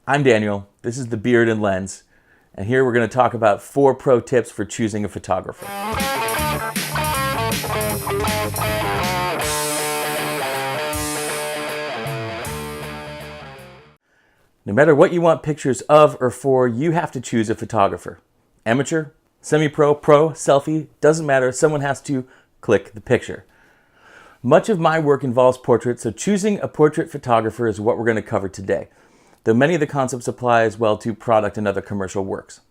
I'm Daniel, this is The Beard and Lens, and here we're going to talk about 4 pro tips for choosing a photographer. No matter what you want pictures of or for, you have to choose a photographer. Amateur, semi-pro, pro, selfie, doesn't matter, someone has to click the picture. Much of my work involves portraits, so choosing a portrait photographer is what we're going to cover today, though many of the concepts apply as well to product and other commercial works.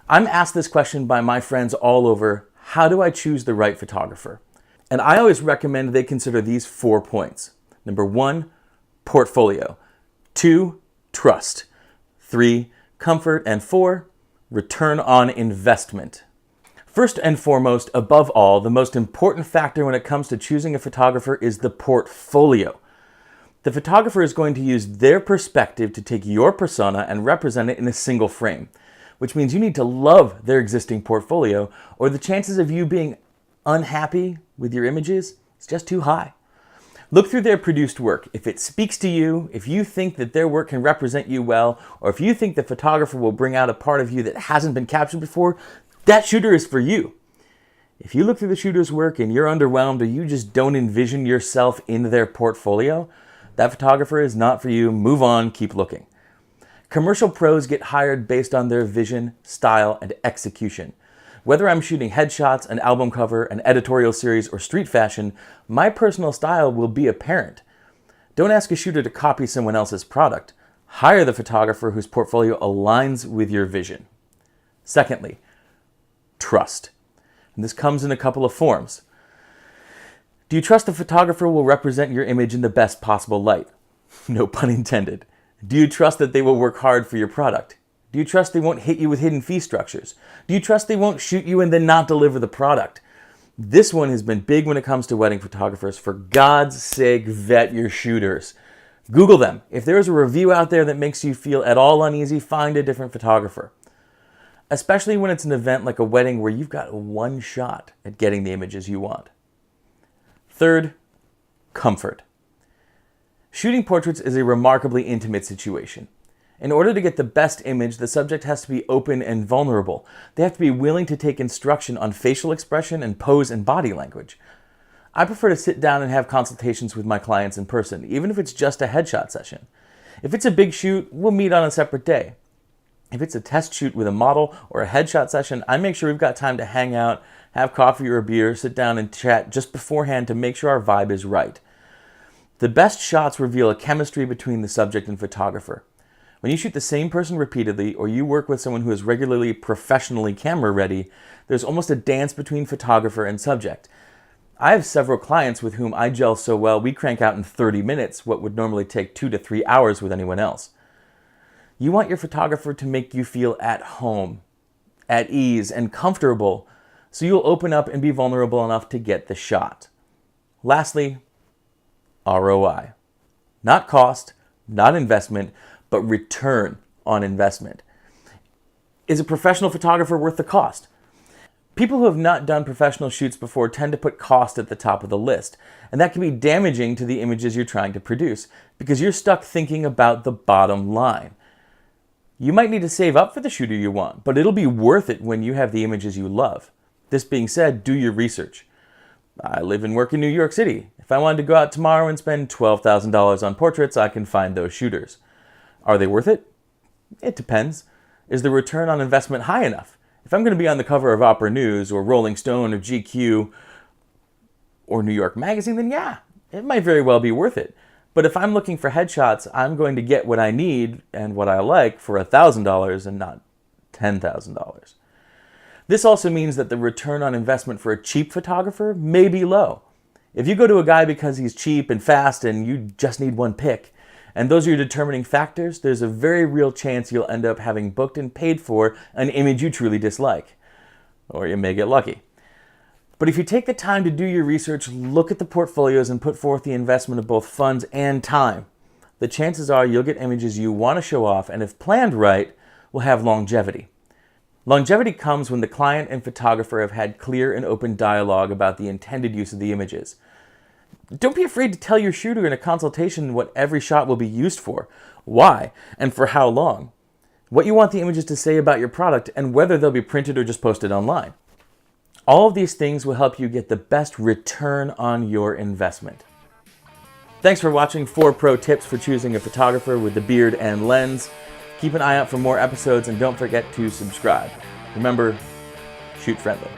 I'm asked this question by my friends all over: how do I choose the right photographer? And I always recommend they consider these 4 points. Number 1, portfolio. 2, trust. 3, comfort. And 4, return on investment. First and foremost, above all, the most important factor when it comes to choosing a photographer is the portfolio. The photographer is going to use their perspective to take your persona and represent it in a single frame, which means you need to love their existing portfolio, or the chances of you being unhappy with your images is just too high. Look through their produced work. If it speaks to you, if you think that their work can represent you well, or if you think the photographer will bring out a part of you that hasn't been captured before, that shooter is for you. If you look through the shooter's work and you're underwhelmed, or you just don't envision yourself in their portfolio, that photographer is not for you. Move on, keep looking. Commercial pros get hired based on their vision, style, and execution. Whether I'm shooting headshots, an album cover, an editorial series, or street fashion, my personal style will be apparent. Don't ask a shooter to copy someone else's product. Hire the photographer whose portfolio aligns with your vision. Secondly, trust. And this comes in a couple of forms. Do you trust the photographer will represent your image in the best possible light? No pun intended. Do you trust that they will work hard for your product? Do you trust they won't hit you with hidden fee structures? Do you trust they won't shoot you and then not deliver the product? This one has been big when it comes to wedding photographers. For God's sake, vet your shooters. Google them. If there is a review out there that makes you feel at all uneasy, find a different photographer. Especially when it's an event like a wedding where you've got one shot at getting the images you want. Third, comfort. Shooting portraits is a remarkably intimate situation. In order to get the best image, the subject has to be open and vulnerable. They have to be willing to take instruction on facial expression and pose and body language. I prefer to sit down and have consultations with my clients in person, even if it's just a headshot session. If it's a big shoot, we'll meet on a separate day. If it's a test shoot with a model or a headshot session, I make sure we've got time to hang out, have coffee or a beer, sit down and chat just beforehand to make sure our vibe is right. The best shots reveal a chemistry between the subject and photographer. When you shoot the same person repeatedly, or you work with someone who is regularly professionally camera ready, there's almost a dance between photographer and subject. I have several clients with whom I gel so well we crank out in 30 minutes what would normally take 2 to 3 hours with anyone else. You want your photographer to make you feel at home, at ease, and comfortable, so you'll open up and be vulnerable enough to get the shot. Lastly, ROI. Not cost, not investment, but return on investment. Is a professional photographer worth the cost? People who have not done professional shoots before tend to put cost at the top of the list, and that can be damaging to the images you're trying to produce because you're stuck thinking about the bottom line. You might need to save up for the shooter you want, but it'll be worth it when you have the images you love. This being said, do your research. I live and work in New York City. If I wanted to go out tomorrow and spend $12,000 on portraits, I can find those shooters. Are they worth it? It depends. Is the return on investment high enough? If I'm going to be on the cover of Opera News or Rolling Stone or GQ or New York Magazine, then yeah, it might very well be worth it. But if I'm looking for headshots, I'm going to get what I need and what I like for $1,000 and not $10,000. This also means that the return on investment for a cheap photographer may be low. If you go to a guy because he's cheap and fast and you just need one pick, and those are your determining factors, there's a very real chance you'll end up having booked and paid for an image you truly dislike. Or you may get lucky. But if you take the time to do your research, look at the portfolios, and put forth the investment of both funds and time, the chances are you'll get images you want to show off, and if planned right, will have longevity. Longevity comes when the client and photographer have had clear and open dialogue about the intended use of the images. Don't be afraid to tell your shooter in a consultation what every shot will be used for, why, and for how long, what you want the images to say about your product, and whether they'll be printed or just posted online. All of these things will help you get the best return on your investment. Thanks for watching 4 pro tips for choosing a photographer with the beard and lens. Keep an eye out for more episodes and don't forget to subscribe. Remember, shoot friendly.